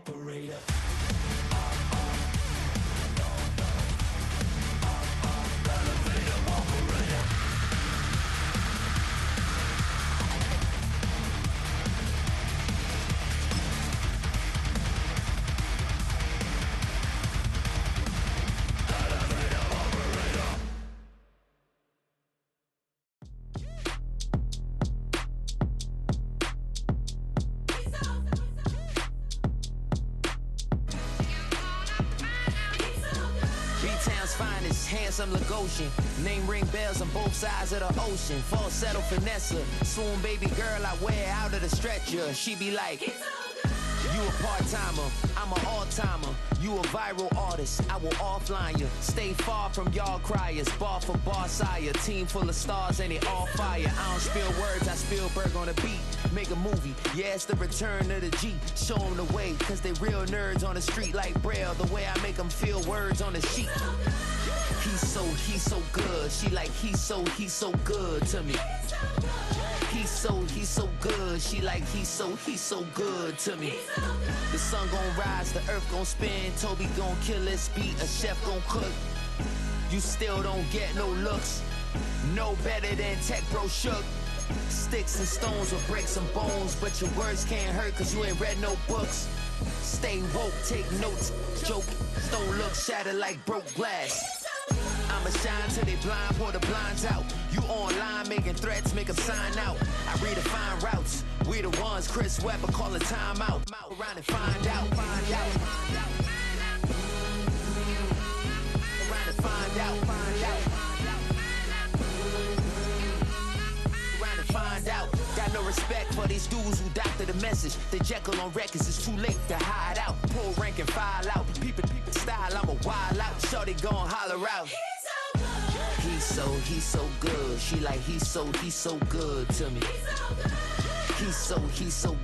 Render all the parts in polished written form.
operator. Handsome Lagosian, name ring bells on both sides of the ocean. Falsetto finesse, swoon baby girl I wear out of the stretcher. She be like, you a part-timer, I'm an all-timer. You a viral artist, I will offline you. Stay far from y'all criers, bar for bar sire. Team full of stars and they all fire. I don't spill words, I Spielberg on a beat. Make a movie, yeah, it's the return of the G. Show them the way, cause they real nerds on the street like Braille. The way I make them feel words on the sheet. He's so good. She like, he's so good to me. He's so good. She like, he's so good to me. The sun gon' rise, the earth gon' spin. Toby gon' kill this beat, a chef gon' cook. You still don't get no looks. No better than Tech Bro Shook. Sticks and stones will break some bones, but your words can't hurt cause you ain't read no books. Stay woke, take notes, joke. Don't look shattered like broke glass. I'ma shine till they blind, pour the blinds out. You online making threats, make them sign out. I redefine routes. We the ones Chris Webber call a timeout. Around and find out. Around and find out. Around and find out. Got no respect for these dudes who doctor the message. The Jekyll on records, it's too late to hide out. Pull rank and file out. People style, I'm a wild out. Shorty gon' holler out. He's so good. She like, he's so good to me. He's so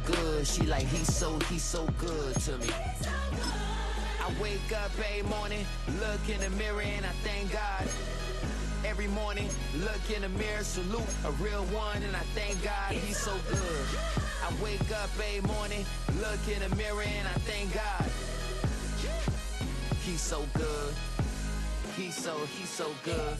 good. She like, he's so good to me. I wake up every morning, look in the mirror and I thank God. Every morning, look in the mirror, salute a real one and I thank God he's so good. I wake up every morning, look in the mirror and I thank God. He's so good. He's so good.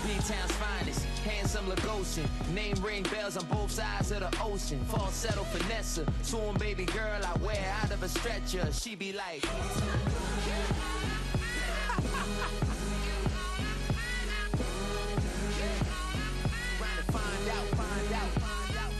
B-Town's finest, handsome Lagosian. Name ring bells on both sides of the ocean. Falsetto finesse, swoon baby girl I wear out of a stretcher. She be like, find out.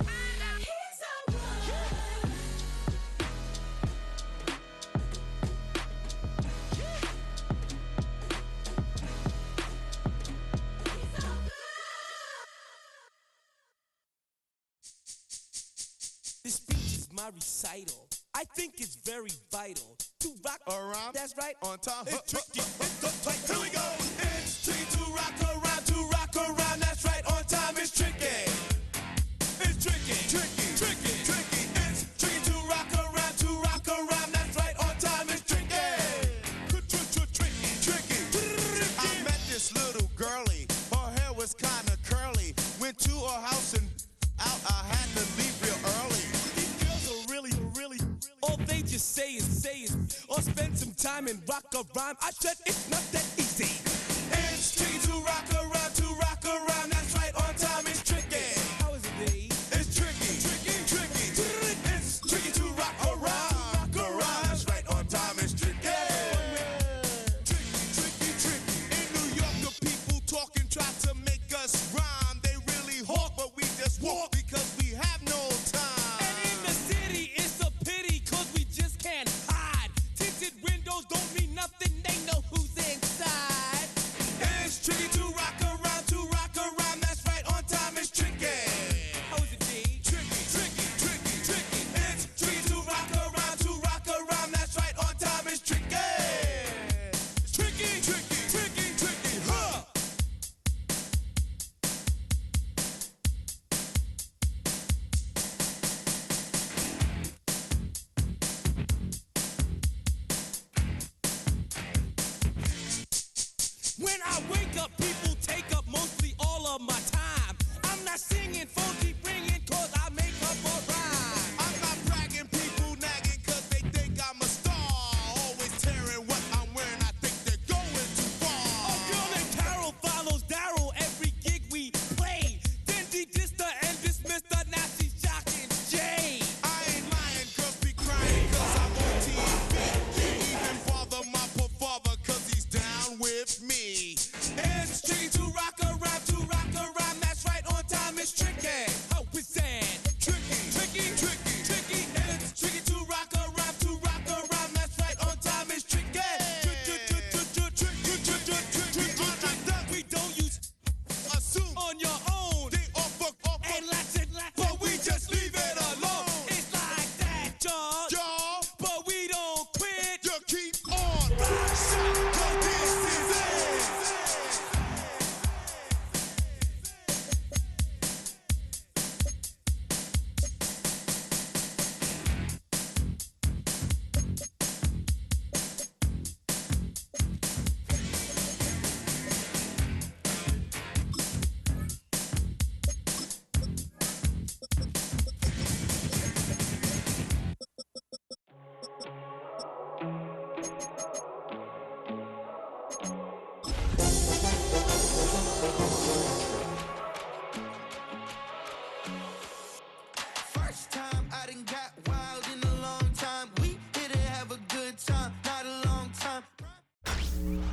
This speech is my recital. I think it's very vital to rock around. That's right, on time. It's tricky. Here we go. It's tricky to rock around. That's right, on time. It's tricky. It's tricky. It's tricky to rock around. That's right, on time. It's tricky. I met this little girlie. Her hair was kinda curly. Went to her house and out. I had to leave real early. Really, all they just say is, or spend some time and rock a rhyme. I said it's not that easy. It's tricky to rock around. That's right, on time. It's tricky. How is it, D? It's tricky. It's tricky to rock around. That's right, on time. It's tricky. Tricky. In New York, the people talking try to make us rhyme. They really hawk, but we just walk because we have no time. And in the city, it's a pity, cause we just can't hide. Tinted windows don't mean nothing, they know who's inside. It's tricky to rock around. That's right, on time. It's tricky. How is it, D? Tricky. It's tricky to rock around. That's right, on time. It's tricky. Tricky, huh? When I wake up, people take up mostly all of my time. I'm not singing, phone keep ringing, cause I make up a rhyme. I'm not bragging, people nagging, cause they think I'm a star.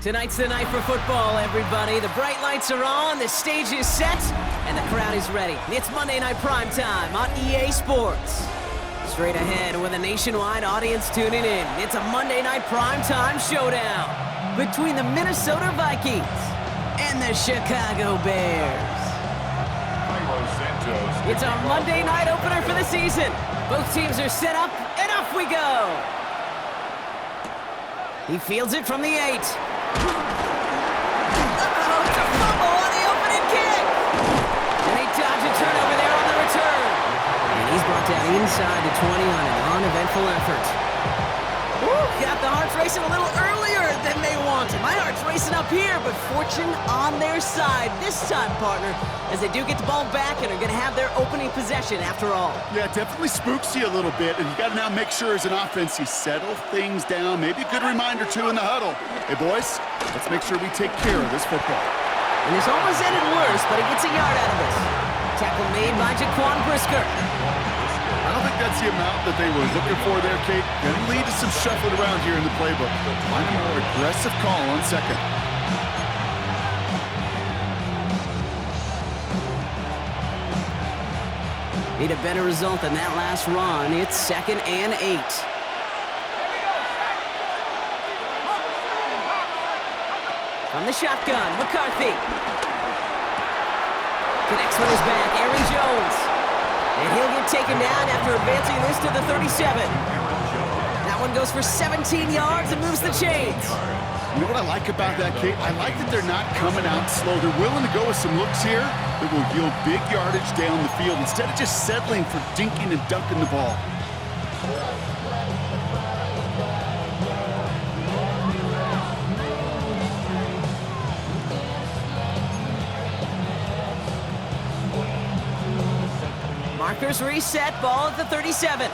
Tonight's the night for football, everybody. The bright lights are on, the stage is set, and the crowd is ready. It's Monday Night Primetime on EA Sports. Straight ahead with a nationwide audience tuning in, it's a Monday Night Primetime showdown between the Minnesota Vikings and the Chicago Bears. It's our Monday night opener for the season. Both teams are set up, and off we go. He fields it from the 8. Uh-oh, it's a fumble on the opening kick. And they dodge a turnover there on the return. And he's brought down inside the 20 on an uneventful effort. Ooh, got the hearts racing a little earlier than they wanted. My heart's racing up here, but fortune on their side this time, partner, as they do get the ball back and are going to have their opening possession after all. Yeah, it definitely spooks you a little bit, and you got to now make sure as an offense you settle things down. Maybe a good reminder, too, in the huddle. Hey, boys, let's make sure we take care of this football. And this almost ended worse, but he gets a yard out of this. Tackle made by Jaquan Brisker. I don't think that's the amount that they were looking for there, Kate. Going to lead to some shuffling around here in the playbook. Find a more aggressive call on second. Need a better result than that last run. It's 2nd and 8. From the shotgun, McCarthy. Connects with his back, Aaron Jones. And he'll get taken down after advancing this to the 37. That one goes for 17 yards and moves the chains. You know what I like about that, Kate? I like that they're not coming out slow. They're willing to go with some looks here that will yield big yardage down the field instead of just settling for dinking and dunking the ball. Markers reset, ball at the 37.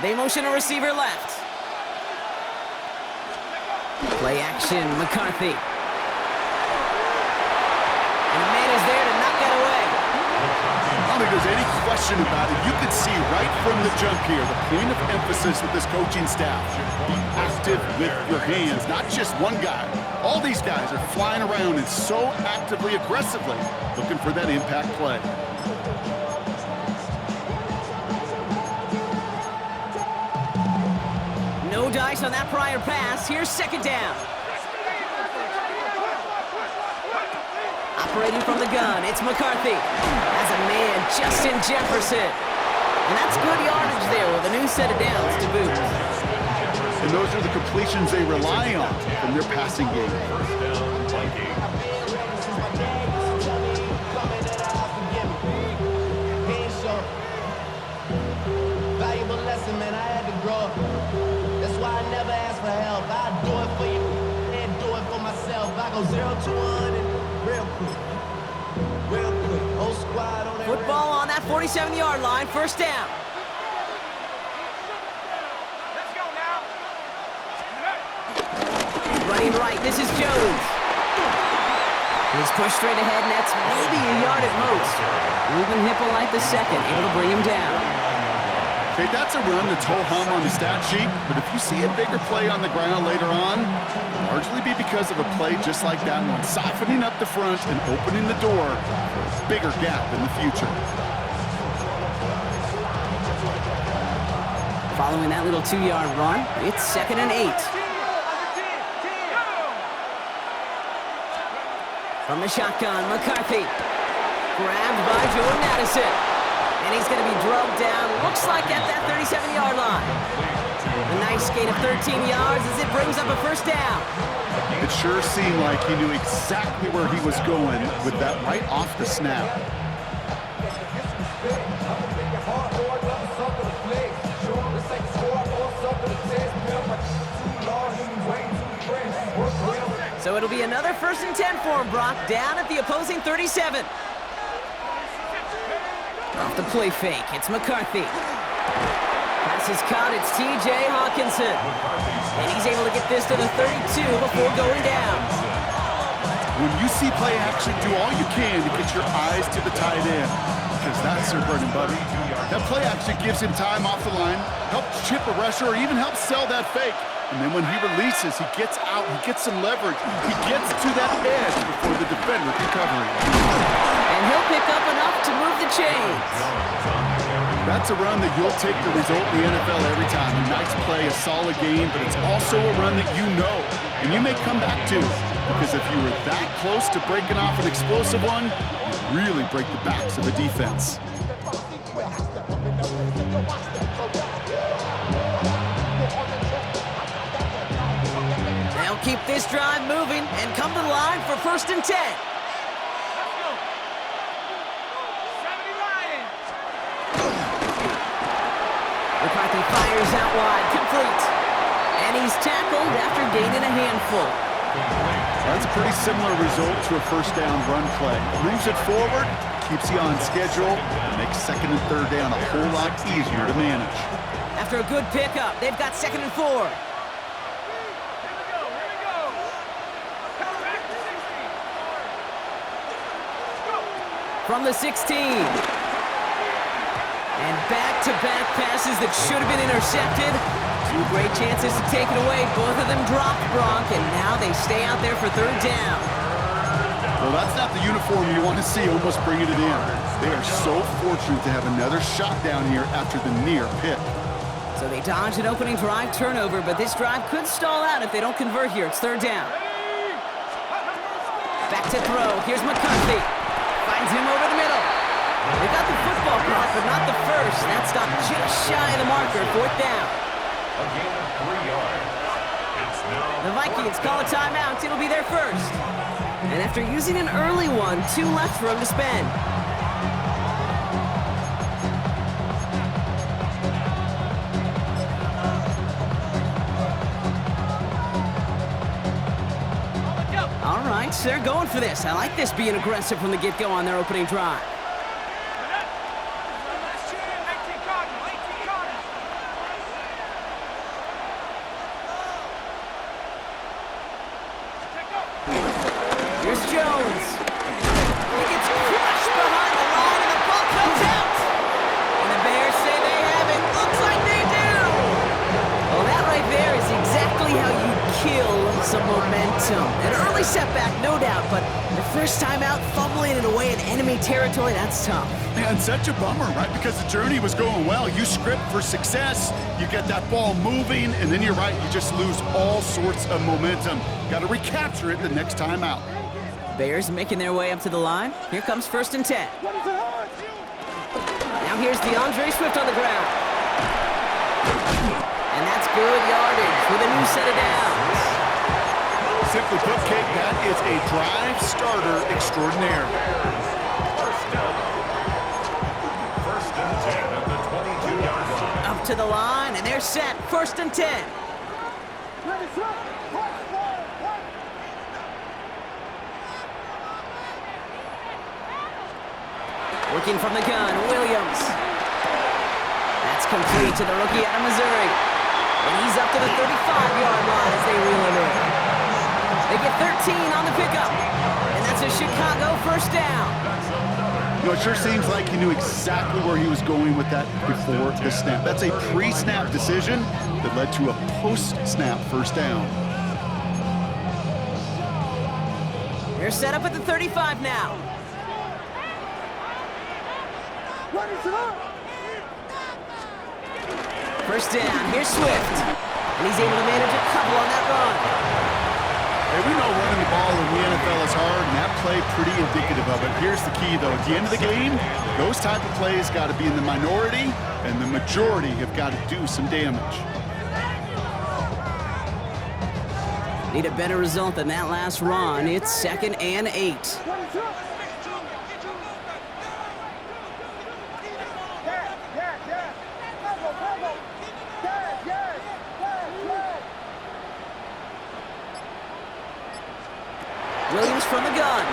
They motion a receiver left. Play action, McCarthy. And the man is there to knock that away. I don't think there's any question about it. You can see right from the jump here, the point of emphasis with this coaching staff. Be active with your hands, not just one guy. All these guys are flying around and so actively, aggressively looking for that impact play. No dice on that prior pass. Here's 2nd down. Operating from the gun, it's McCarthy. As a man, Justin Jefferson. And that's good yardage there with a new set of downs to boot. And those are the completions they rely on from their passing game. Valuable lesson, man. I had to grow up. That's why I never ask for help. I do it for you and do it for myself. I go 0 to 100 real quick. Real quick. Whole squad on that. Football on that 47-yard line, 1st down. Running right, this is Jones. He's pushed straight ahead, and that's maybe a yard at most. Ruben Hippolyte the second, able to bring him down. Okay, that's a run that's ho-hum on the stat sheet, but if you see a bigger play on the ground later on, it'll largely be because of a play just like that one, softening up the front and opening the door for a bigger gap in the future. Following that little 2-yard run, it's 2nd and 8. From the shotgun, McCarthy. Grabbed by Jordan Addison. And he's going to be drugged down, looks like at that 37-yard line. A nice gain of 13 yards as it brings up a 1st down. It sure seemed like he knew exactly where he was going with that right off the snap. So it'll be another 1st and 10 for him, Brock, down at the opposing 37. Off the play fake, it's McCarthy. Pass is caught, it's T.J. Hawkinson. And he's able to get this to the 32 before going down. When you see play action, do all you can to get your eyes to the tight end. because that's their bread and butter. That play actually gives him time off the line, helps chip a rusher, or even helps sell that fake. And then when he releases, he gets out, he gets some leverage. He gets to that edge before the defender can cover him. And he'll pick up enough to move the chains. That's a run that you'll take the result in the NFL every time. A nice play, a solid game, but it's also a run that you know, and you may come back to. Because if you were that close to breaking off an explosive one, you really break the backs of the defense. They'll keep this drive moving and come to the line for 1st and 10. McCarthy fires out wide, complete. And he's tackled after gaining a handful. That's a pretty similar result to a 1st down run play. Moves it forward, keeps you on schedule, and makes 2nd and 3rd down a whole lot easier to manage. After a good pickup, they've got 2nd and 4. From the 16. And back-to-back passes that should have been intercepted. 2 great chances to take it away. Both of them dropped, Bronk, and now they stay out there for 3rd down. Well, that's not the uniform you want to see almost bringing it in. They are so fortunate to have another shot down here after the near pick. So they dodge an opening drive turnover, but this drive could stall out if they don't convert here. It's 3rd down. Back to throw. Here's McCarthy. Finds him over the middle. They got the football block, but not the first. That stopped just shy of the marker. 4th down. A gain of 3 yards. It's now The Vikings call a timeout. It'll be their first. And after using an early one, 2 left for him to spend. All right, so they're going for this. I like this being aggressive from the get-go on their opening drive. Here's Jones. He gets crushed behind the line, and the ball comes out. And the Bears say they have it. Looks like they do. Well, that right there is exactly how you kill some momentum. An early setback, no doubt, but the first time out, fumbling it away in enemy territory, that's tough. Man, such a bummer, right? Because the journey was going well. You script for success, you get that ball moving, and then you're right, you just lose all sorts of momentum. Got to recapture it the next time out. Bears making their way up to the line. Here comes 1st and 10. Now here's DeAndre Swift on the ground. And that's good yardage with a new set of downs. Simply put, Kate, that is a drive starter extraordinaire. First and 10 at the 22-yard line. Up to the line, and they're set. 1st and 10. Working from the gun, Williams. That's complete to the rookie out of Missouri. And he's up to the 35-yard line as they reel him in. They get 13 on the pickup. And that's a Chicago 1st down. You know, it sure seems like he knew exactly where he was going with that before the snap. That's a pre-snap decision that led to a post-snap 1st down. They're set up at the 35 now. First down, here's Swift. And he's able to manage a couple on that run. Hey, we know running the ball in the NFL is hard, and that play pretty indicative of it. Here's the key, though. At the end of the game, those type of plays got to be in the minority, and the majority have got to do some damage. Need a better result than that last run. It's 2nd and 8. Williams from the gun.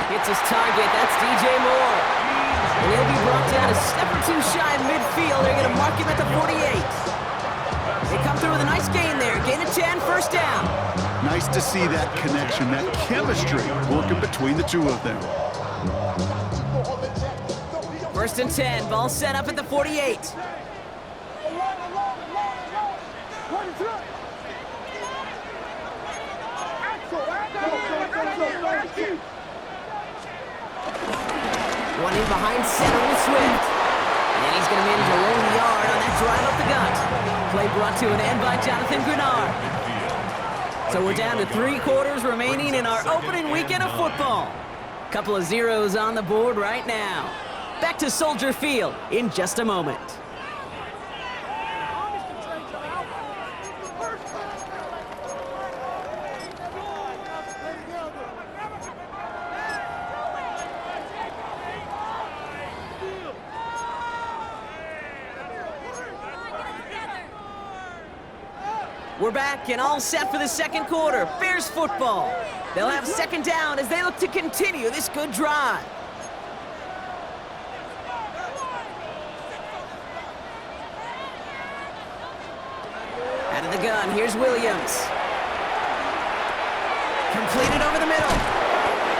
Hits his target. That's DJ Moore. And he'll be brought down a step or two shy of midfield. They're going to mark him at the 48. They come through with a nice gain there. Gain of 10, 1st down. Nice to see that connection, that chemistry working between the two of them. First and 10, ball set up at the 48. One in behind center with Swift. And he's going to manage a long yard on that drive up the gut. Play brought to an end by Jonathan Grenard. So we're down to 3 quarters remaining in our opening weekend of football. Couple of zeros on the board right now. Back to Soldier Field in just a moment. We're back and all set for the second quarter. Bears football. They'll have second down as they look to continue this good drive. Out of the gun, here's Williams. Completed over the middle.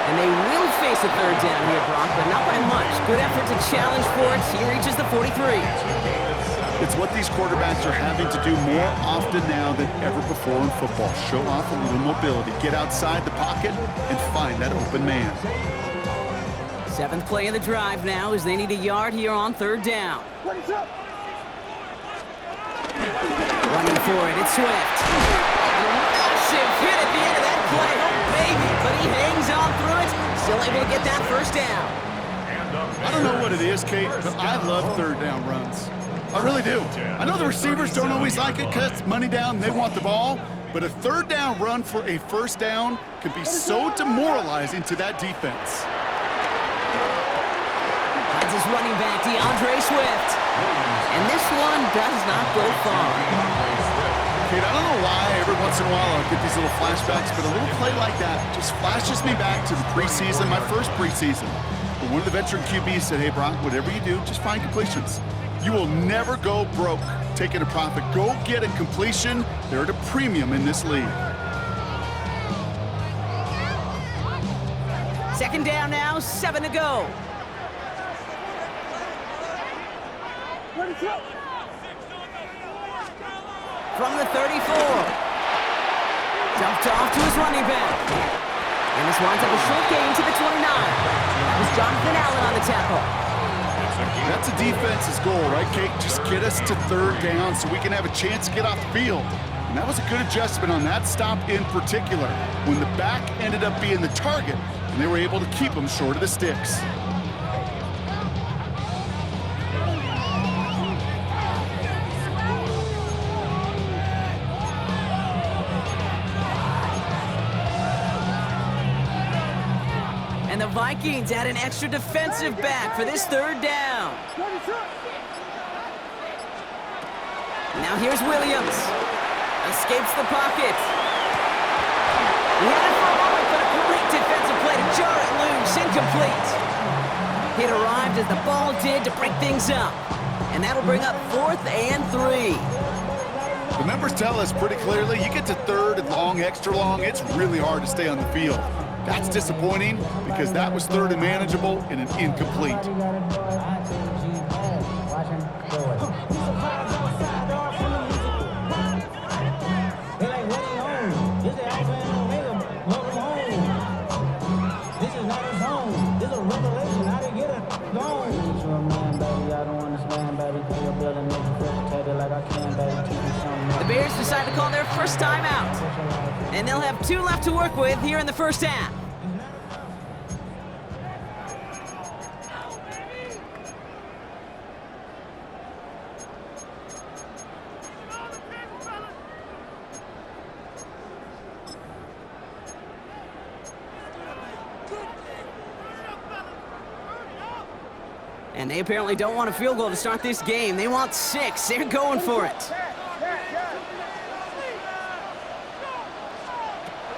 And they will face a third down here, Brock, but not by much. Good effort to challenge for it. He reaches the 43. It's what these quarterbacks are having to do more often now than ever before in football. Show off a little mobility, get outside the pocket, and find that open man. 7th play of the drive now as they need a yard here on third down. Running for it, it's Swift. Massive hit at the end of that play. Oh, baby, but he hangs on through it. Still able to get that first down. I don't know what it is, Kate, but I love third down runs. I really do. I know the receivers don't always like it because it's money down and they want the ball, but a third down run for a first down can be so demoralizing to that defense. That's his running back, DeAndre Swift. And this one does not go far. Kate, I don't know why every once in a while I'll get these little flashbacks, but a little play like that just flashes me back to the preseason, my first preseason. But one of the veteran QBs said, hey, Brock, whatever you do, just find completions. You will never go broke taking a profit. Go get a completion. They're at a premium in this league. Second down now, 7 to go. From the 34. Dumped off to his running back. And this winds up a short gain to the 29. That was Jonathan Allen on the tackle. That's a defense's goal, right, Kate? Just get us to third down so we can have a chance to get off the field. And that was a good adjustment on that stop in particular, when the back ended up being the target, and they were able to keep him short of the sticks. And the Vikings add an extra defensive back for this third down. Now here's Williams. Escapes the pocket. He had it for a moment, but a great defensive play to jar it loose. Incomplete. It arrived as the ball did to break things up. And that'll bring up 4th and 3. The numbers tell us pretty clearly, you get to third and long, extra long, it's really hard to stay on the field. That's disappointing because that was third and manageable and an incomplete. The Bears decide to call their first timeout. And they'll have 2 left to work with here in the first half. And they apparently don't want a field goal to start this game. They want 6. They're going for it.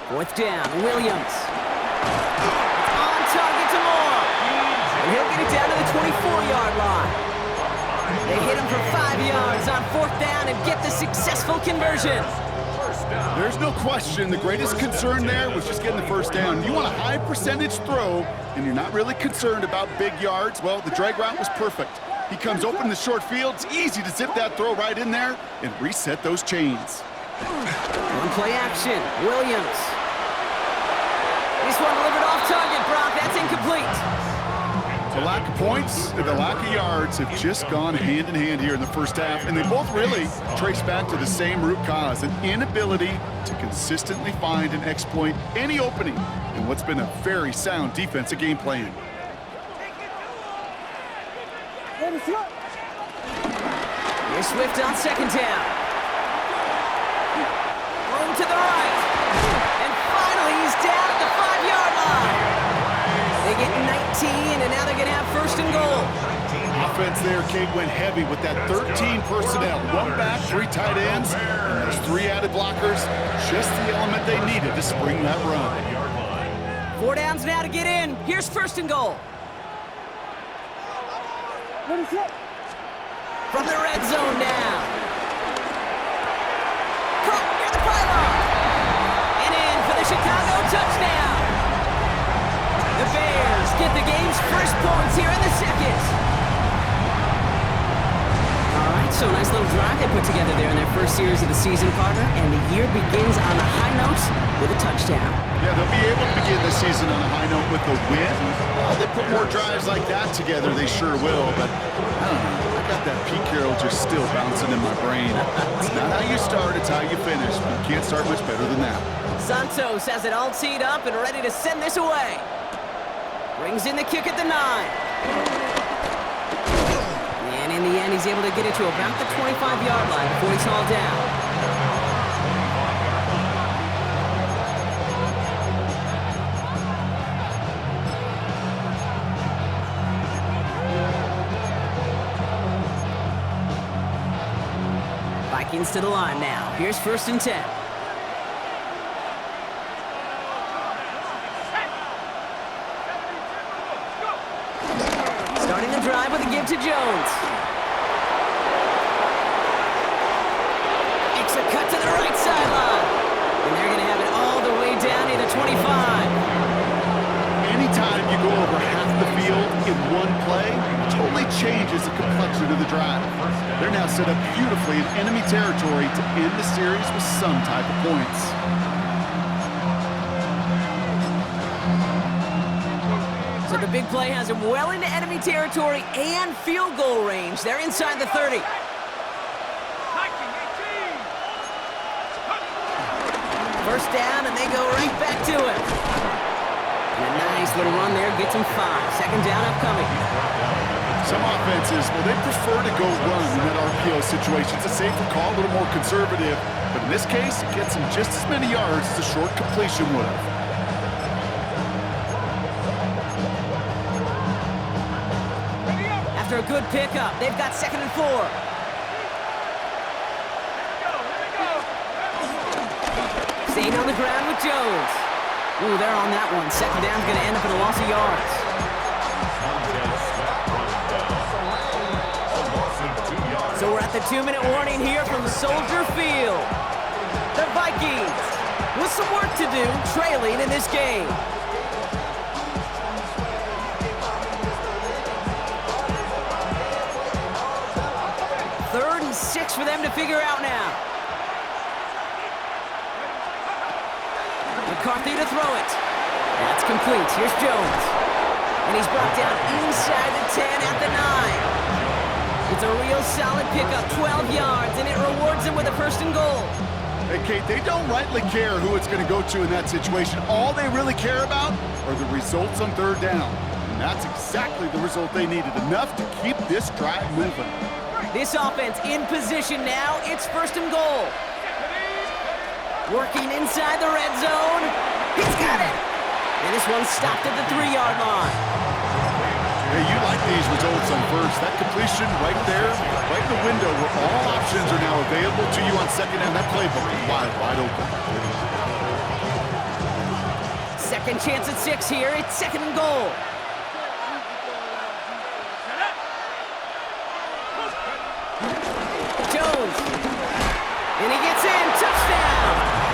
4th down, Williams. On target to Moore. And he'll get it down to the 24-yard line. They hit him for 5 yards on 4th down and get the successful conversion. down. There's no question the greatest concern there was just getting the first down. You want a high percentage throw, and you're not really concerned about big yards. Well, the drag route was perfect. He comes open in the short field. It's easy to zip that throw right in there and reset those chains. On play action, Williams. This one delivered off target, Brock. That's incomplete. The lack of points and the lack of yards have just gone hand in hand here in the first half, and they both really trace back to the same root cause, an inability to consistently find and exploit any opening in what's been a very sound defensive game plan. Here's Swift on second down. Room to the right. And finally, he's down at the 5-yard line. They get 19, and now they're going to have first and goal. Offense there, Kate, went heavy with that 13 personnel. 1 back, 3 tight ends, and those 3 added blockers. Just the element they needed to spring that run. 4 downs now to get in. Here's first and goal. From the red zone now. Caught near the pylon. And in for the Chicago touchdown. The Bears get the game's first points here in the second. All right, so nice little drive they put together there in their first series of the season, partner. And the year begins on a high note with a touchdown. Yeah, they'll be able to begin the season on a high note with a win. Well, they put more drives like that together, they sure will. But I don't know. I got that Pete Carroll just still bouncing in my brain. It's not how you start, it's how you finish. But you can't start much better than that. Santos has it all teed up and ready to send this away. Brings in the kick at the 9. And in the end, he's able to get it to about the 25-yard line before he's hauled down. Vikings to the line now. Here's first and 10. Starting the drive with a give to Jones. Makes a cut to the right sideline. And they're going to have it all the way down near the 25. Anytime you go over half the field in one play, it totally changes the complexion of the drive. They're now set up beautifully in enemy territory to end the series with some type of points. So the big play has him well into enemy territory and field goal range. They're inside the 30. First down, and they go right back to it. And a nice little run there gets him 5. Second down upcoming. Some offenses, well, they prefer to go run in that RPO situation. It's a safer call, a little more conservative. But in this case, it gets them just as many yards as a short completion would have. After a good pickup, they've got second and 4. Staying on the ground with Jones. Ooh, they're on that one. Second down's going to end up in a loss of yards. So we're at the 2-minute warning here from Soldier Field. The Vikings with some work to do, trailing in this game. Third and 6 for them to figure out now. McCarthy to throw it. That's complete. Here's Jones. And he's brought down inside the 10 at the 9. It's a real solid pickup, 12 yards, and it rewards him with a first and goal. Hey, Kate, they don't rightly care who it's going to go to in that situation. All they really care about are the results on third down. And that's exactly the result they needed, enough to keep this drive moving. This offense in position now. It's first and goal. Working inside the red zone. He's got it. And this one stopped at the 3-yard line. Hey, you like these results on first. That completion right there, right in the window where all options are now available to you on second down. That playbook is wide open. Second chance at 6 here. It's second and goal. Jones. And he gets in. Touchdown.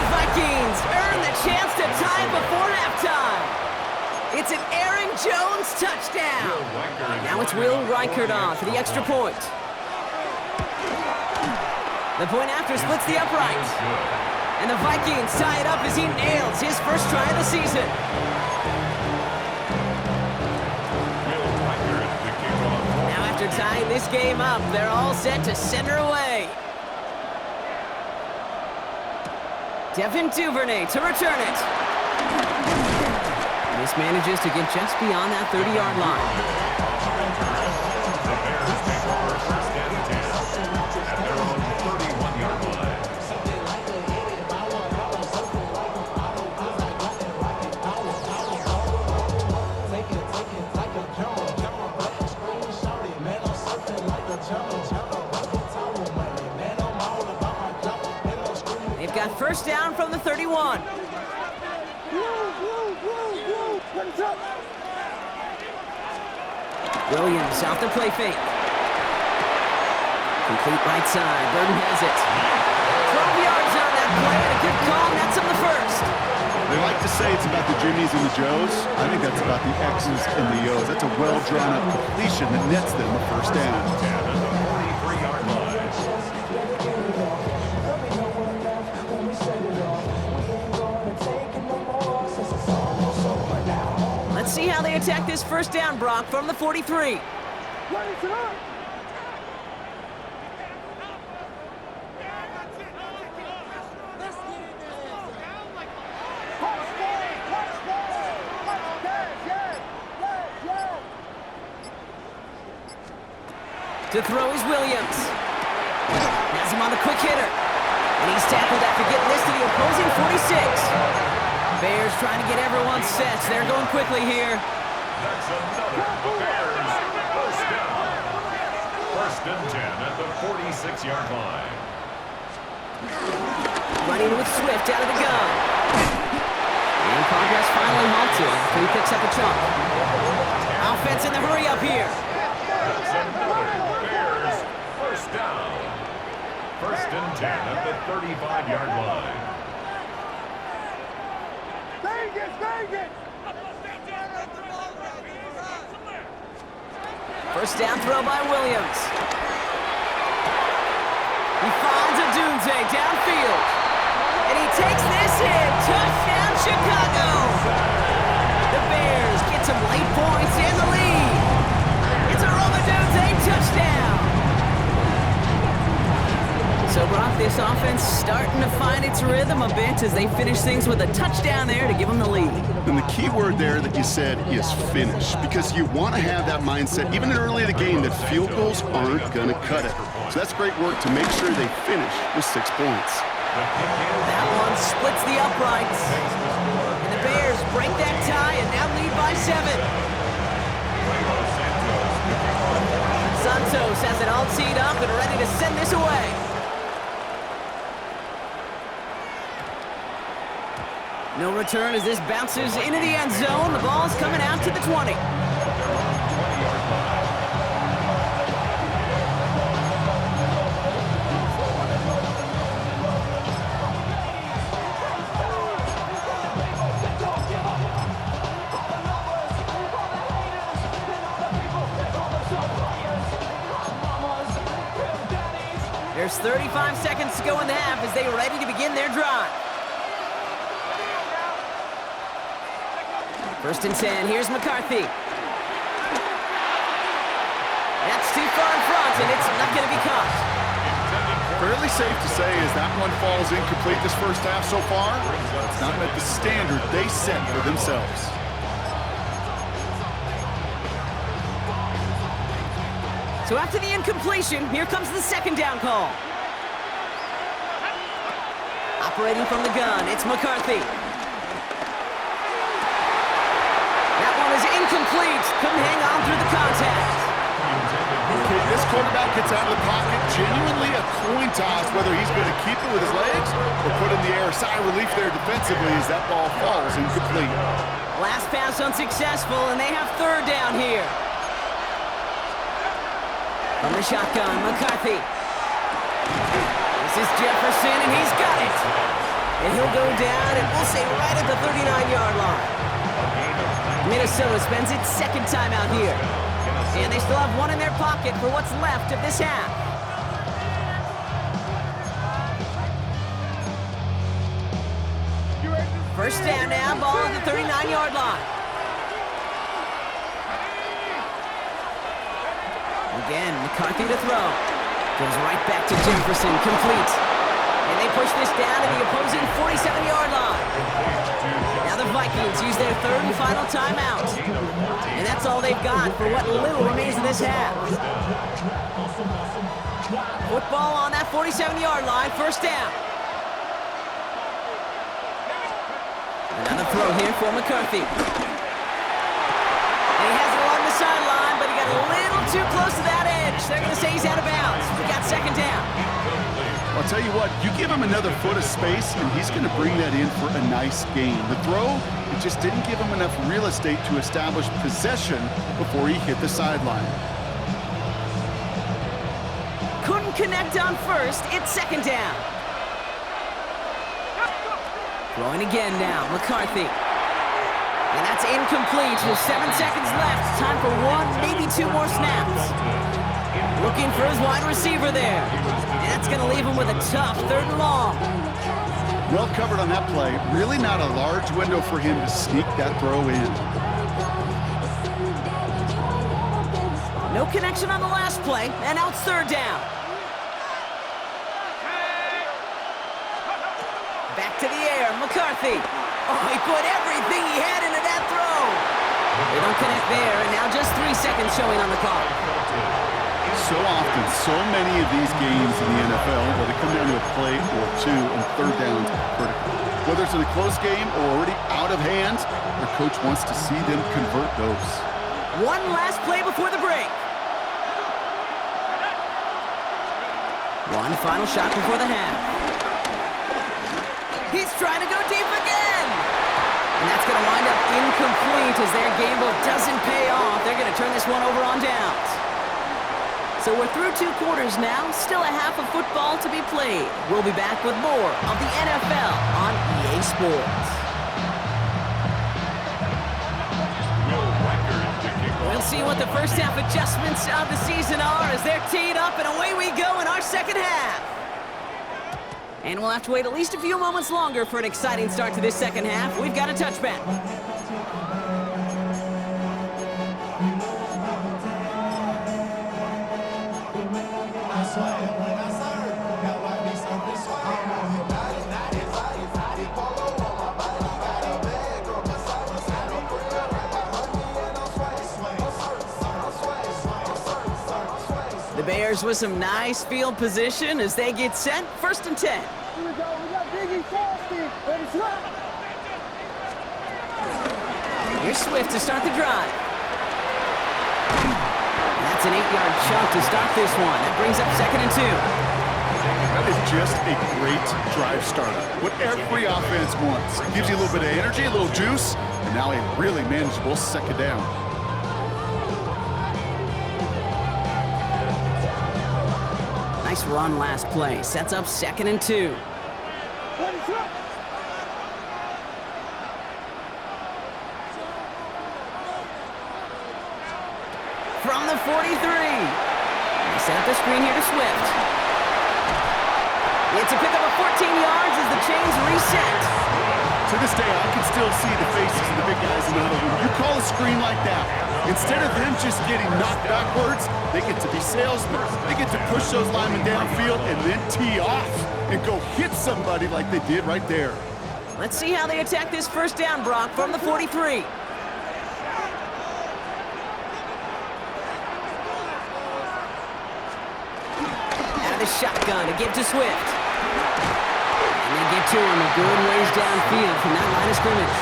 Vikings earn the chance to tie it before halftime. It's an Aaron Jones touchdown. Now it's Will Reichert on for the extra point. The point after splits the upright. And the Vikings tie it up as he nails his first try of the season. Now after tying this game up, they're all set to center away. Devin Duvernay to return it. This manages to get just beyond that 30-yard line. The Bears take over first and 10 at their own 31-yard line. They've got first down from the 31. Williams out to play fake. Complete right side. Burton has it. 12 yards on that play and a good call. And that's him the first. They like to say it's about the Jimmies and the Joes. I think that's about the X's and the O's. That's a well-drawn-up completion that nets them a first down. 10 at the 43-yard line. Let's see how they attack this first down, Brock, from the 43. To throw is Williams. Has him on the quick hitter. And he's tackled after getting this to the opposing 46. Bears trying to get everyone set. They're going quickly here. That's another Bears first down. First and 10 at the 46-yard line. Running with Swift out of the gun. And progress finally halted after he picks up a chunk. Offense in the hurry up here. That's another Bears first down. First and 10 at the 35-yard line. First down throw by Williams. He finds a Dunze downfield. And he takes this in. Touchdown, Chicago. The Bears get some late points in the lead. It's a Roma Dunze touchdown. So, Brock, this offense starting to find its rhythm a bit as they finish things with a touchdown there to give them the lead. And the key word there that you said is finish, because you want to have that mindset, even early in the game, that field goals aren't going to cut it. So that's great work to make sure they finish with 6 points. That one splits the uprights. And the Bears break that tie and now lead by 7. Santos has it all teed up and ready to send this away. No return as this bounces into the end zone. The ball's coming out to the 20. There's 35 seconds to go in the half as they're ready to begin their drive. First and 10, here's McCarthy. That's too far in front, and it's not going to be caught. Fairly safe to say as that one falls incomplete this first half so far, it's not met the standard they set for themselves. So after the incompletion, here comes the second down call. Operating from the gun, it's McCarthy. That one is incomplete. Couldn't hang on through the contact. Okay, this quarterback gets out of the pocket, genuinely a coin toss, whether he's going to keep it with his legs or put in the air. Sigh of relief there defensively as that ball falls incomplete. Last pass unsuccessful, and they have third down here. From the shotgun, McCarthy. This is Jefferson, and he's got it. And he'll go down, and we'll say right at the 39-yard line. Minnesota spends its second timeout here. And they still have one in their pocket for what's left of this half. First down now, ball at the 39-yard line. Again, McCarthy to throw. Goes right back to Jefferson, complete. And they push this down to the opposing 47-yard line. Now the Vikings use their third and final timeout. And that's all they've got for what little remains of this half. Football on that 47-yard line, first down. Another throw here for McCarthy. And he has it along the sideline, but he got a little too close to that edge. They're going to say he's out of bounds. We got second down. I'll tell you what, you give him another foot of space, and he's going to bring that in for a nice gain. The throw, it just didn't give him enough real estate to establish possession before he hit the sideline. Couldn't connect on first. It's second down. Throwing again now, McCarthy. And that's incomplete with 7 seconds left. Time for one, maybe two more snaps. Looking for his wide receiver there. And that's going to leave him with a tough third and long. Well covered on that play. Really not a large window for him to sneak that throw in. No connection on the last play, and now it's third down. Back to the air, McCarthy. Oh, he put everything he had into that throw. They don't connect there, and now just 3 seconds showing on the clock. So often, so many of these games in the NFL where they come down to a play or two and third down critical. Whether it's in a close game or already out of hand, their coach wants to see them convert those. One last play before the break. One final shot before the half. He's trying to go deep again. And that's going to wind up incomplete as their gamble doesn't pay off. They're going to turn this one over on downs. So we're through 2 quarters now. Still a half of football to be played. We'll be back with more of the NFL on EA Sports. We'll see what the first half adjustments of the season are as they're teed up, and away we go in our second half. And we'll have to wait at least a few moments longer for an exciting start to this second half. We've got a touchback. The Bears with some nice field position as they get set. First and 10. Here we go. We got Biggie Frosty. Ready, slap. Here's Swift to start the drive. That's an 8-yard chunk to start this one. That brings up second and 2. That is just a great drive starter. What every offense wants. It gives you a little bit of energy, a little juice, and now a really manageable second down. Nice run last play. Sets up second and 2. Ready, slap. From the 43. They set up the screen here to Swift. It's a pickup of 14 yards as the chains reset. To this day, I can still see the faces of the big guys in the huddle. When you call a screen like that, instead of them just getting knocked backwards, they get to be salesmen. They get to push those linemen downfield and then tee off and go hit somebody like they did right there. Let's see how they attack this first down, Brock, from the 43. Out of the shotgun to give to Swift. And they get to him a good ways downfield from that line of scrimmage.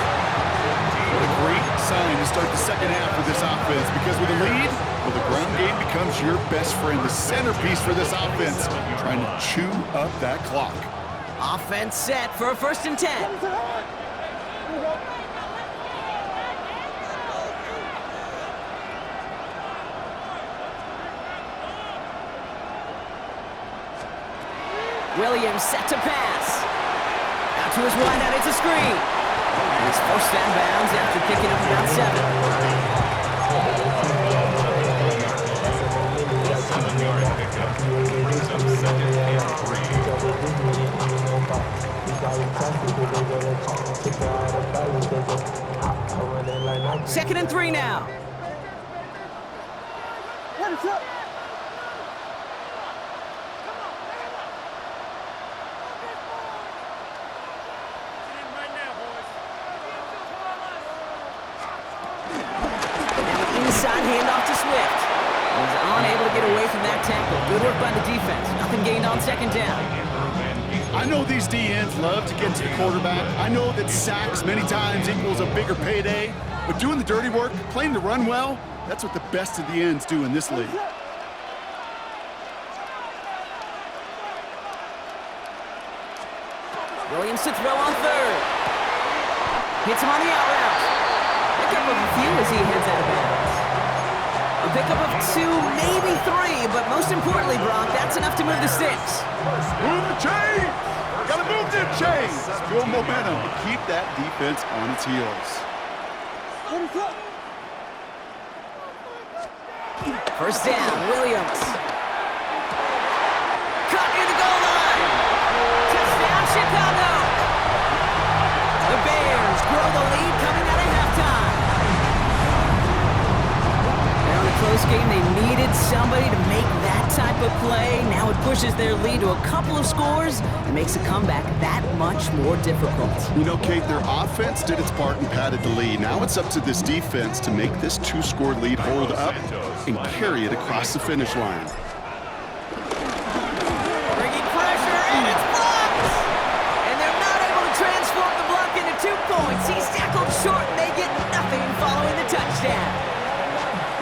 What a great sign to start the second half for this offense, because with a lead, well, the ground game becomes your best friend, the centerpiece for this offense, trying to chew up that clock. Offense set for a first and 10. Here we go. Williams set to pass. Out to his wideout, it's a screen. And he's forced out of bounds after picking up about 7. 7-yard pickup brings up 2nd and 3. 2nd and 3 now. Let it up. Inside handoff to Swift. He's unable to get away from that tackle. Good work by the defense. Nothing gained on 2nd down. I know these DNs love to get to the quarterback. I know that sacks many times equals a bigger payday. But doing the dirty work, playing the run well, that's what the best of the ends do in this league. Williams to throw on 3rd. Hits him on the out route. Pickup of a few as he heads out of bounds. A pickup of 2, maybe 3, but most importantly, Brock, that's enough to move the sticks. Move the chains! Gotta move them chains! Build momentum and keep that defense on its heels. Let it up. 1st down, Williams. Caught near the goal line. Touchdown, Chicago. The Bears grow the lead coming out of halftime. Now in a close game, they needed somebody to make that type of play. Now it pushes their lead to a couple of scores and makes a comeback that much more difficult. You know, Kate, their offense did its part and padded the lead. Now it's up to this defense to make this 2-score lead hold up and carry it across the finish line. Bringing pressure, and it's blocked! And they're not able to transform the block into 2 points. He's tackled short, and they get nothing following the touchdown.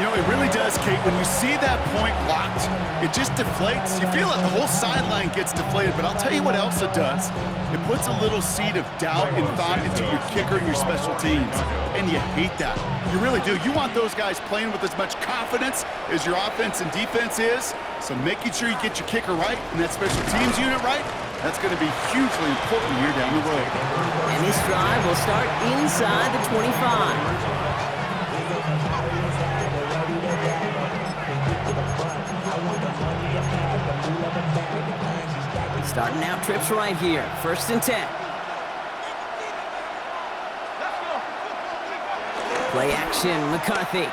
You know, it really does, Kate. When you see that point blocked, it just deflates. You feel like the whole sideline gets deflated, but I'll tell you what else it does. It puts a little seed of doubt and thought into your kicker and your special teams, and you hate that. You really do. You want those guys playing with as much confidence as your offense and defense is, so making sure you get your kicker right and that special teams unit right, that's going to be hugely important here down the road. And this drive will start inside the 25. Starting out trips right here. 1st and 10. Play action, McCarthy.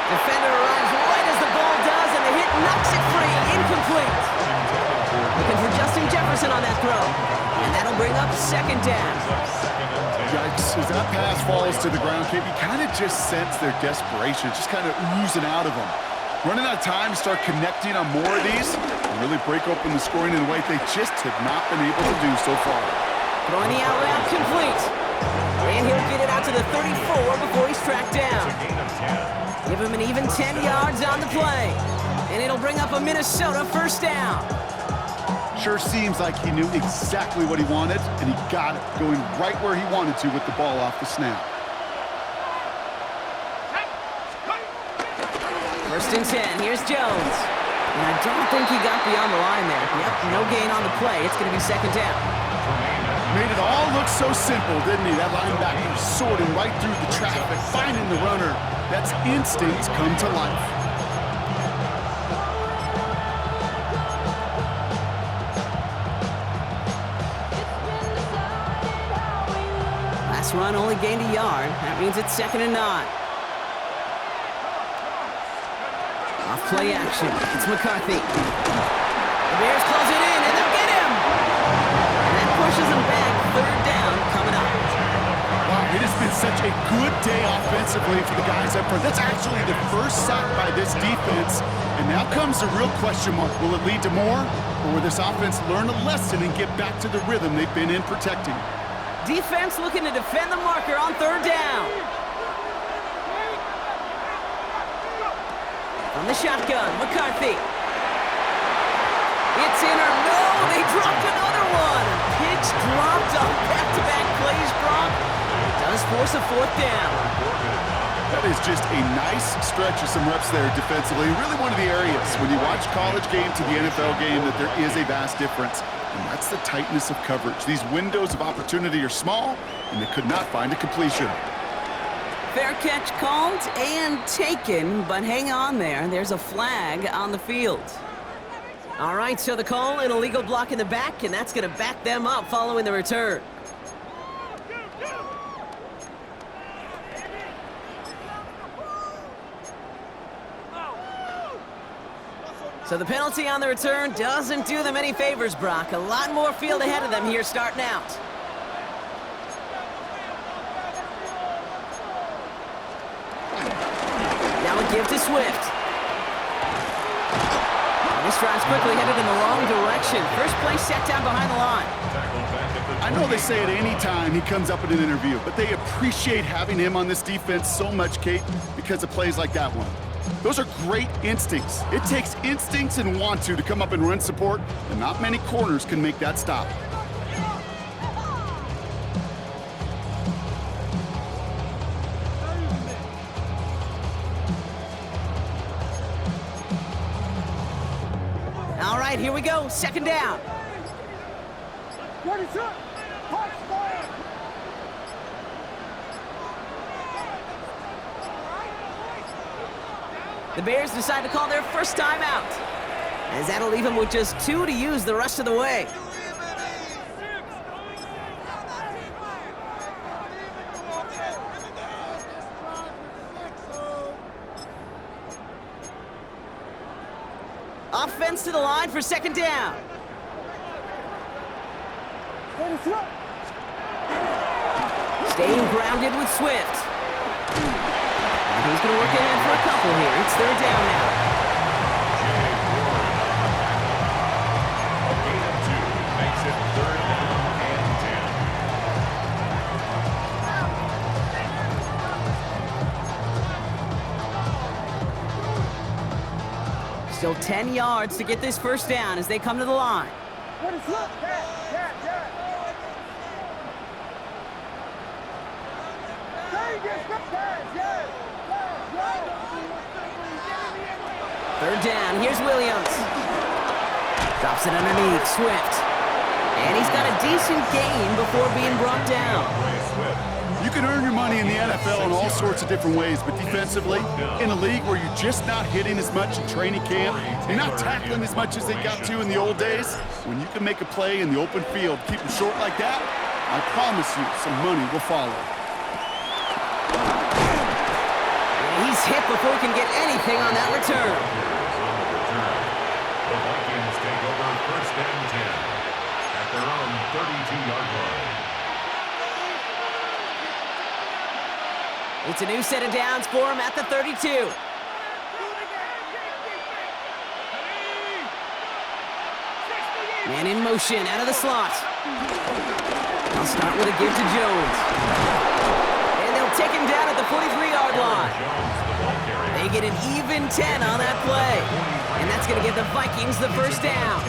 Defender arrives right as the ball does, and the hit knocks it free. Incomplete. Looking for Justin Jefferson on that throw. And that'll bring up 2nd down. Yikes, as that pass falls to the ground, Kate, you kind of just sense their desperation, just kind of oozing out of them. Running out of time to start connecting on more of these and really break open the scoring in a way they just have not been able to do so far. Throwing the out route complete. And he'll get it out to the 34 before he's tracked down. Give him an even 10 yards on the play. And it'll bring up a Minnesota 1st down. Sure seems like he knew exactly what he wanted, and he got it, going right where he wanted to with the ball off the snap. 1st and 10, here's Jones. And I don't think he got beyond the line there. Yep, no gain on the play. It's going to be 2nd down. Made it all look so simple, didn't he? That linebacker sorting right through the traffic, finding the runner. That's instinct come to life. Last run only gained a yard. That means it's 2nd and 9. Off play action. It's McCarthy. The Bears close it in, and they'll get him! And that pushes them back. 3rd down coming up. Wow, it has been such a good day offensively for the guys up front. That's actually the first sack by this defense. And now comes the real question mark. Will it lead to more? Or will this offense learn a lesson and get back to the rhythm they've been in protecting? Defense looking to defend the marker on 3rd down. From the shotgun, McCarthy. It's in or no, they dropped another one. Pitch dropped on back-to-back plays, Brock. It does force a 4th down. That is just a nice stretch of some reps there defensively. Really one of the areas when you watch college game to the NFL game that there is a vast difference. And that's the tightness of coverage. These windows of opportunity are small, and they could not find a completion. Fair catch called and taken, but hang on there. There's a flag on the field. All right, so the call, an illegal block in the back, and that's going to back them up following the return. So the penalty on the return doesn't do them any favors, Brock. A lot more field ahead of them here starting out. Now a give to Swift. This drive's quickly headed in the wrong direction. First play set down behind the line. I know they say it any time he comes up in an interview, but they appreciate having him on this defense so much, Kate, because of plays like that one. Those are great instincts. It takes instincts and want to come up and run support, and not many corners can make that stop. All right, here we go. Second down. Ready, set. Touchdown. The Bears decide to call their first time out, as that'll leave them with just 2 to use the rest of the way. Offense to the line for second down. Ready, set. Staying grounded with Swift. And he's going to work ahead for a couple here. It's third down now. A gain of 2 makes it third down and 10. Still 10 yards to get this first down as they come to the line. Ready, set. Third down, here's Williams. Drops it underneath, Swift. And he's got a decent gain before being brought down. You can earn your money in the NFL in all sorts of different ways, but defensively, in a league where you're just not hitting as much in training camp, you're not tackling as much as they got to in the old days, when you can make a play in the open field, keep them short like that, I promise you some money will follow. He's hit before he can get anything on that return. The Vikings take over first and 10 at their own 32-yard line. It's a new set of downs for him at the 32. Man in motion out of the slot. I'll start with a give to Jones. And they'll take him down at the 43-yard line. They get an even 10 on that play. And that's going to give the Vikings the first down.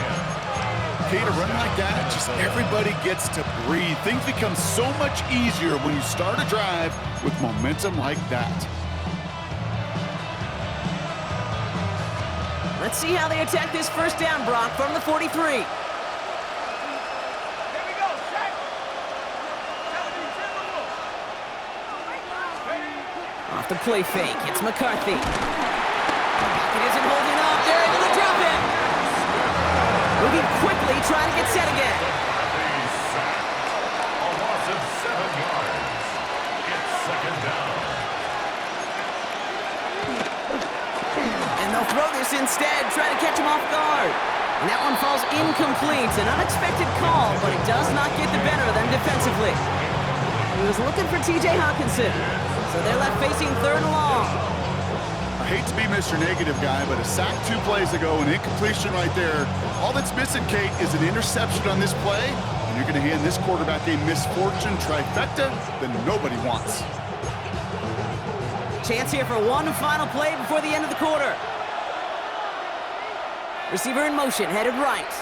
Kate, a run like that, just everybody gets to breathe. Things become so much easier when you start a drive with momentum like that. Let's see how they attack this first down, Brock, from the 43. Off the play fake, it's McCarthy. Pocket isn't holding up, they're able to drop him. Moving quickly, trying to get set again. A loss of 7 yards. It's second down. And they'll throw this instead, try to catch him off guard. And that one falls incomplete. An unexpected call, but it does not get the better of them defensively. He was looking for T.J. Hawkinson, so they're left facing third and long. I hate to be Mr. Negative guy, but a sack 2 plays ago, an incompletion right there. All that's missing, Kate, is an interception on this play, and you're going to hand this quarterback a misfortune trifecta that nobody wants. Chance here for one final play before the end of the quarter. Receiver in motion, headed right.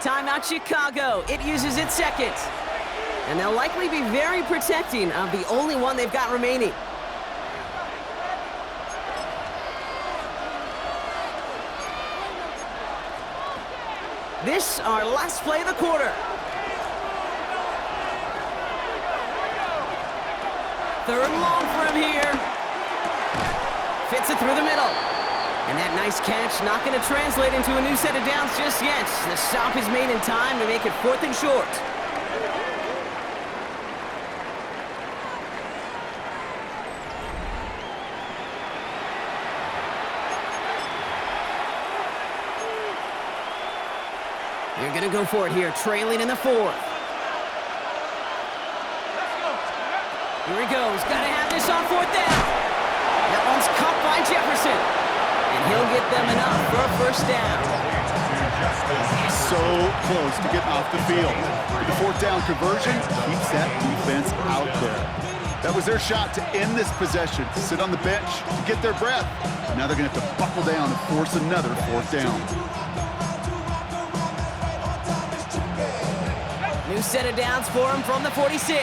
Timeout Chicago. It uses its second. And they'll likely be very protecting of the only one they've got remaining. This, our last play of the quarter. Third and long for him here. Fits it through the middle. And that nice catch not going to translate into a new set of downs just yet. The stop is made in time to make it 4th and short. They're going to go for it here, trailing in the 4th. Here he goes. Got to have this on 4th down. That one's caught by Jefferson. And he'll get them enough for a first down. So close to getting off the field. The 4th down conversion keeps that defense out there. That was their shot to end this possession, to sit on the bench, to get their breath. Now they're going to have to buckle down and force another 4th down. New set of downs for him from the 46.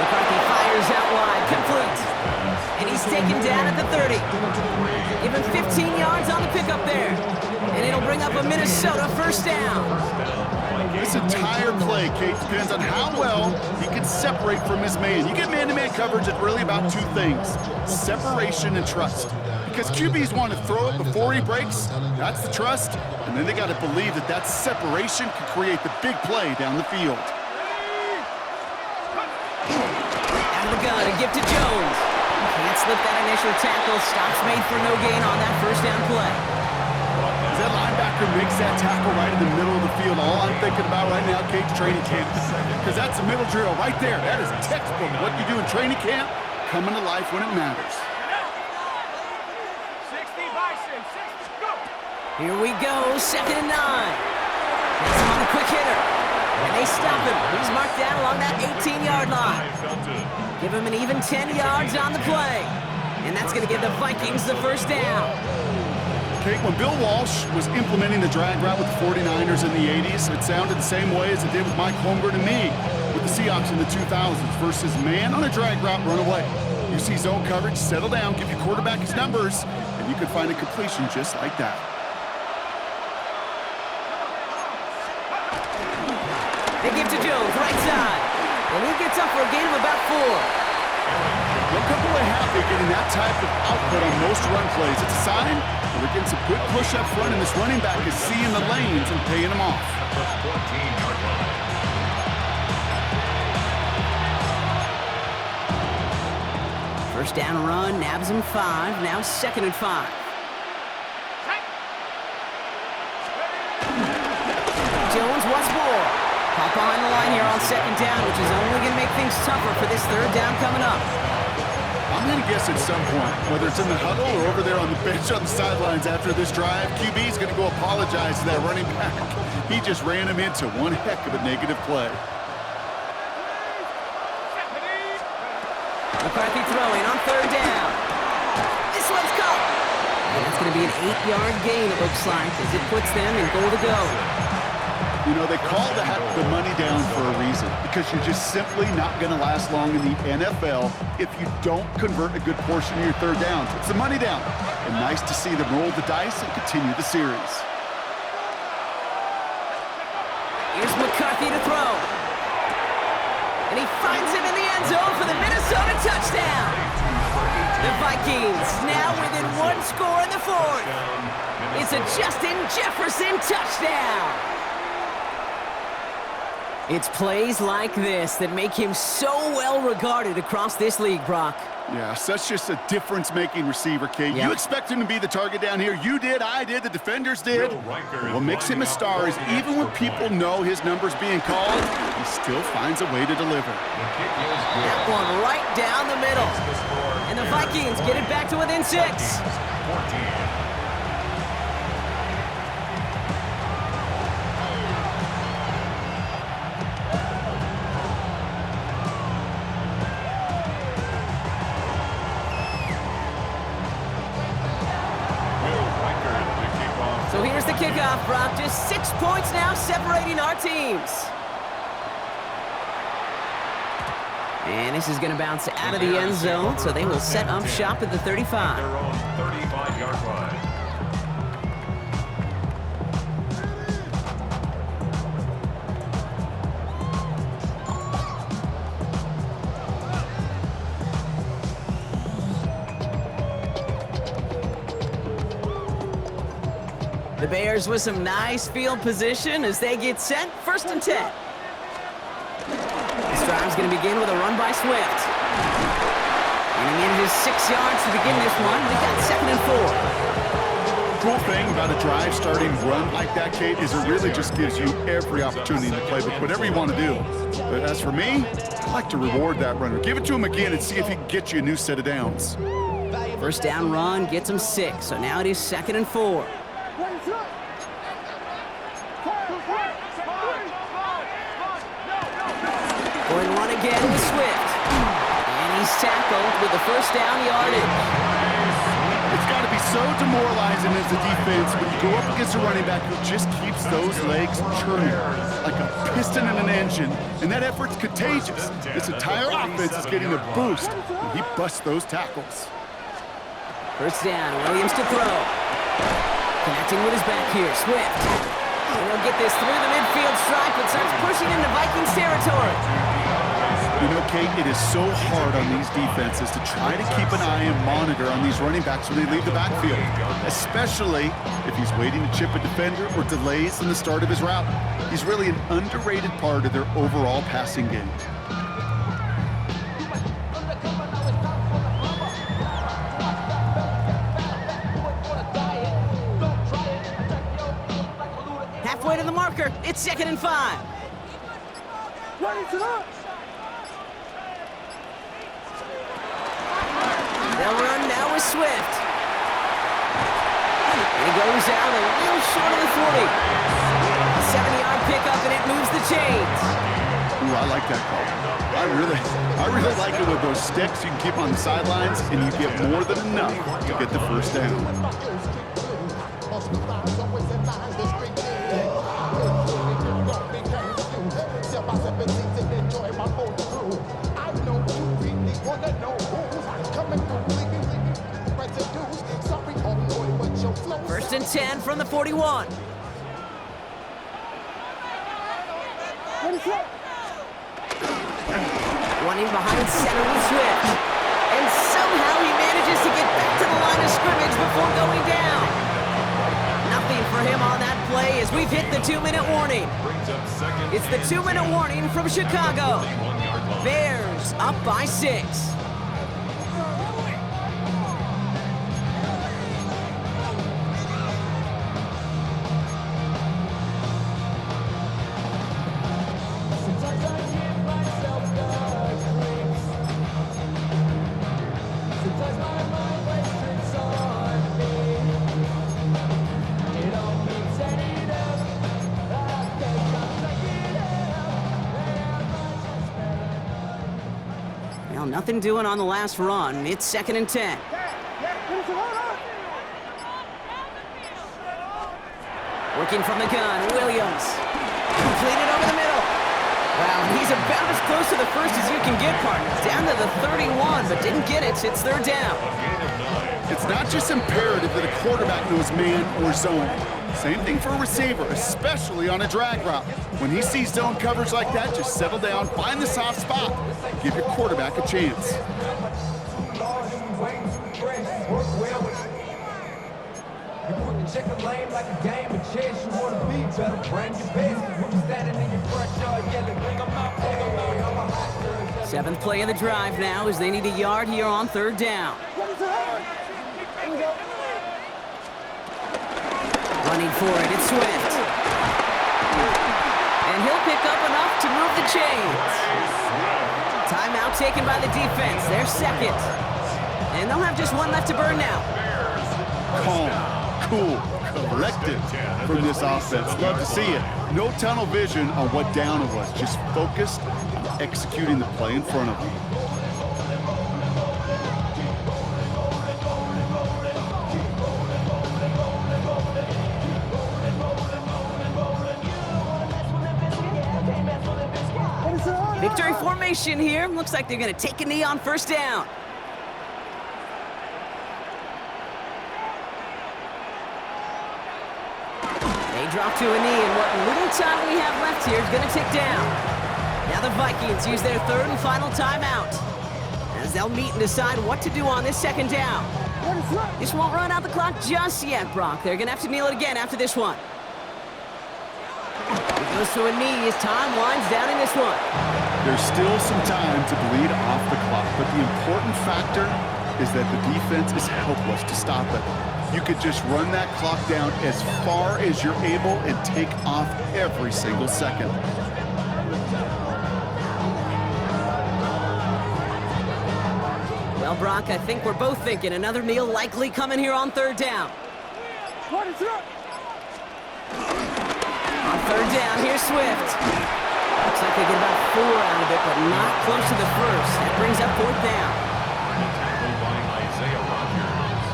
McCarthy fires out wide, complete. And he's taken down at the 30. Give him 15 yards on the pickup there. And it'll bring up a Minnesota first down. This entire play, Kate, depends on how well he can separate from his man. You get man-to-man coverage, it's really about 2 things, separation and trust. Because QBs want to throw it before he breaks, that's the trust, and then they got to believe that that separation can create the big play down the field. Out of the gun, a gift to Jones. Can't slip that initial tackle, stops made for no gain on that first down play. That linebacker makes that tackle right in the middle of the field. All I'm thinking about right now, Kate's training camp. Because that's a middle drill right there. That is textbook. What you do in training camp, coming to life when it matters. 60 Bison, 60, go! Here we go, 2nd and 9. That's him on the quick hitter. And they stop him. He's marked down along that 18-yard line. Give him an even 10 yards on the play. And that's going to give the Vikings the first down. Kate, when Bill Walsh was implementing the drag route with the 49ers in the 80s, it sounded the same way as it did with Mike Holmgren and me with the Seahawks in the 2000s versus man on a drag route, run away. You see zone coverage, settle down, give your quarterback his numbers, and you can find a completion just like that. They give to Jones, right side. And he gets up for a gain of about 4. Well, couple of happy getting that type of output on most run plays. It's a sign that we're getting some good push up front, and this running back is seeing the lanes and paying them off. 14-yard line. First down run, nabs him 5. Now 2nd and 5. Jones once more. Caught behind the line here on 2nd down, which is only going to make things tougher for this 3rd down coming up. I'm going to guess at some point, whether it's in the huddle or over there on the bench on the sidelines after this drive, QB's going to go apologize to that running back. He just ran him into one heck of a negative play. McCarthy throwing on 3rd down. This one's caught. And that's going to be an 8-yard gain, it looks like, as it puts them in goal to go. You know, they call that the money down for a reason, because you're just simply not going to last long in the NFL if you don't convert a good portion of your 3rd downs. It's the money down. And nice to see them roll the dice and continue the series. Here's McCarthy to throw. And he finds him in the end zone for the Minnesota touchdown. The Vikings now within 1 score in the 4th. It's a Justin Jefferson touchdown. It's plays like this that make him so well regarded across this league, Brock. Yeah, such just a difference-making receiver, Kate. Yep. You expect him to be the target down here. You did, I did, the defenders did. What makes him a star is even when people know his number's being called, he still finds a way to deliver. That one right down the middle. And the Vikings get it back to within 6. 14. So here's the kickoff, Brock. Just 6 points now separating our teams. And this is going to bounce out of the end zone, so they will set up shop at the 35. Their own 35-yard line. The Bears with some nice field position as they get set. 1st and 10. This drive's going to begin with a run by Swift. And he manages 6 yards to begin this one. We got 2nd and 4. Cool thing about a drive starting run like that, Kate, is it really just gives you every opportunity in the playbook, whatever you want to do. But as for me, I like to reward that runner. Give it to him again and see if he can get you a new set of downs. 1st down run gets him 6, so now it is 2nd and 4. Going to run again with Swift. And he's tackled with the 1st down yardage. It's got to be so demoralizing as a defense when you go up against a running back who just keeps those legs churning like a piston in an engine, and that effort's contagious. This entire offense is getting a boost when he busts those tackles. 1st down, Williams to throw. Connecting with his back here, Swift. And he'll get this through the midfield stripe, but starts pushing into Vikings territory. You know, Kate, it is so hard on these defenses to try to keep an eye and monitor on these running backs when they leave the backfield, especially if he's waiting to chip a defender or delays in the start of his route. He's really an underrated part of their overall passing game. Halfway to the marker, it's 2nd and 5. They'll run now with Swift. And he goes out a little short of the 40. A 70-yard pickup, and it moves the chains. Ooh, I like that call. I really like it with those sticks you can keep on the sidelines, and you get more than enough to get the 1st down. First and 10 from the 41. Running behind center with Swift. And somehow he manages to get back to the line of scrimmage before going down. Nothing for him on that play as we've hit the 2-minute warning. It's the 2-minute warning from Chicago. Bears up by 6. Well, nothing doing on the last run. It's 2nd and 10. Working from the gun, Williams. Completed over the middle. Wow, he's about as close to the 1st as you can get, partner. Down to the 31, but didn't get it. It's 3rd down. It's not just imperative that a quarterback knows man or zone. Same thing for a receiver, especially on a drag route. When he sees zone coverage like that, just settle down, find the soft spot, give your quarterback a chance. Seventh play of the drive now as they need a yard here on 3rd down. Running for it, it's Swift. And he'll pick up enough to move the chains. Timeout taken by the defense, their 2nd. And they'll have just one left to burn now. Calm, cool, collected from this offense. Love to see it. No tunnel vision on what down it was. Just focused on executing the play in front of them. What is it on? Victory formation here. Looks like they're going to take a knee on first down. They drop to a knee, and what little time we have left here is going to tick down. Now the Vikings use their third and final timeout, as they'll meet and decide what to do on this second down. This won't run out the clock just yet, Brock. They're going to have to kneel it again after this one. It goes to a knee as time winds down in this one. There's still some time to bleed off the clock, but the important factor is that the defense is helpless to stop it. You could just run that clock down as far as you're able and take off every single second. Well, Brock, I think we're both thinking another kneel likely coming here on third down. On third down, here's Swift. Looks like they get about 4 out of it, but not close to the first. That brings up fourth down. Tackled by Isaiah Rodgers.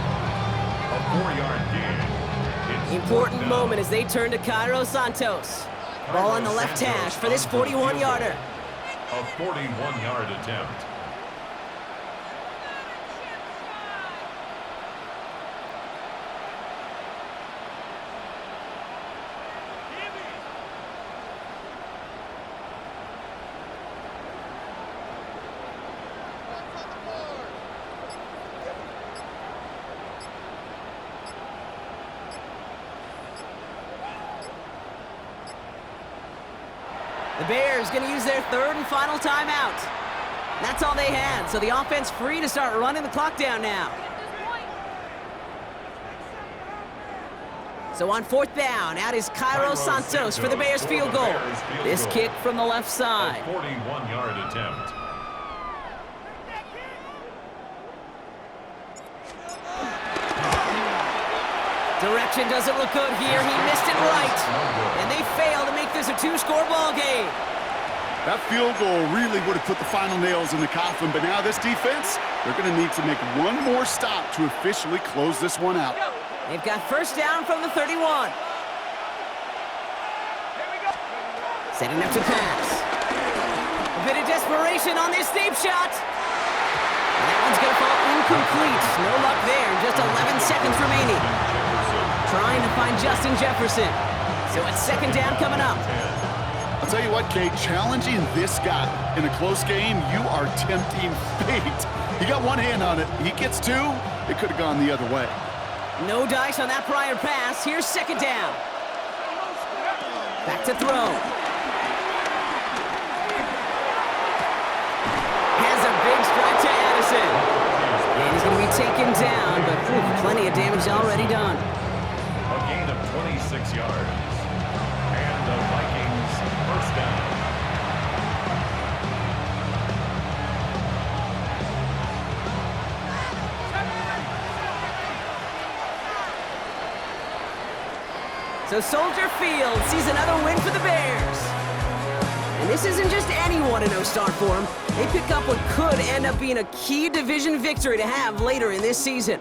A 4-yard gain. It's Important fourth down. moment as they turn to Cairo Santos. Ball on the left hash for this 41-yarder. A 41-yard attempt. The Bears going to use their third and final timeout. That's all they had, so the offense free to start running the clock down now. So on fourth down, out is Cairo Santos for the Bears field goal. This kick from the left A side. 41-yard attempt. Direction doesn't look good here. He missed it right. And they fail to make this a 2-score ball game. That field goal really would have put the final nails in the coffin, but now this defense, they're going to need to make one more stop to officially close this one out. They've got first down from the 31. Setting up to pass. A bit of desperation on this deep shot. And that one's going to fall incomplete. No luck there. Just 11 seconds remaining. Trying to find Justin Jefferson. So it's second down coming up. I'll tell you what, Kate, challenging this guy in a close game, you are tempting fate. He got one hand on it. He gets two. It could have gone the other way. No dice on that prior pass. Here's second down. Back to throw. Has a big strike to Addison. And he's going to be taken down, but plenty of damage already done. A gain of 26 yards. And the Vikings first down. So Soldier Field sees another win for the Bears. And this isn't just any 1-0 start for them. They pick up what could end up being a key division victory to have later in this season.